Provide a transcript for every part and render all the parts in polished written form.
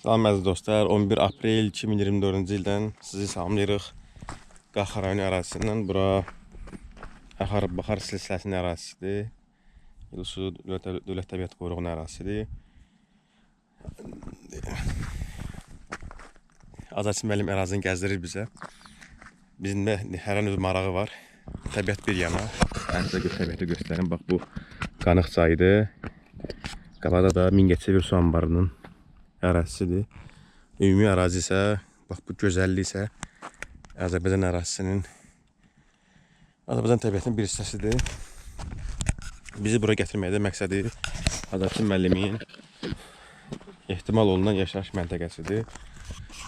Salam əziz dostlar, 11 aprel 2024-cü ildən sizi salamlayırıq. Qax rayonu ərazisindən bura Baxar silsiləsinin ərazisidir. İlsu Dövlət Təbiət Qoruğunun ərazisidir. Azadçı müəllim ərazini gəzdirir bizə. Bizim də hər an öz marağı var. Təbiət bir yana. Mən sizə təbiəti göstərim. Bax bu Qanıq çayıdır. Qabada da Mingəçevir su anbarının ərazisidir. Ümumi ərazi isə, bax bu gözəllik isə Azərbaycan ərazisinin, Azərbaycan təbiətinin bir hissəsidir. Bizi bura gətirməkdə məqsədi Azadçı müəllimin ehtimal olunan yaşayış məntəqəsidir.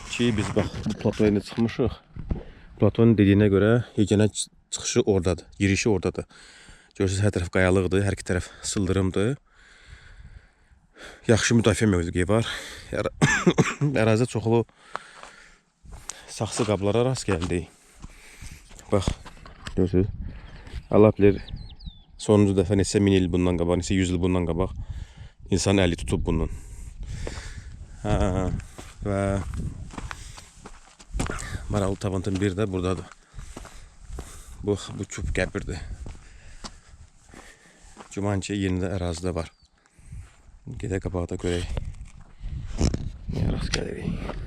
Ki biz bax bu platoya indi çıxmışıq. Platonun dediyinə görə yeganə çıxışı oradadır, girişi oradadır. Görürsünüz, hər tərəf qayalıqdır, hər iki tərəf sıldırımdır. Yaxşı müdafiə mövqeyi var. Ərazidə çoxlu saxsı qablara rast gəldik. Bax, görürsünüz. Allah bilir, sonuncu dəfə neçə min il bundan qabaq, neçə 100 il bundan qabaq insan əli tutub bunun. Və maraqlı tapıntın bir də buradadır. Bu küp qəbirdir. Güman ki, yerində ərazidə var. Gedək qabaqda görək. Niyə rast gəlirik?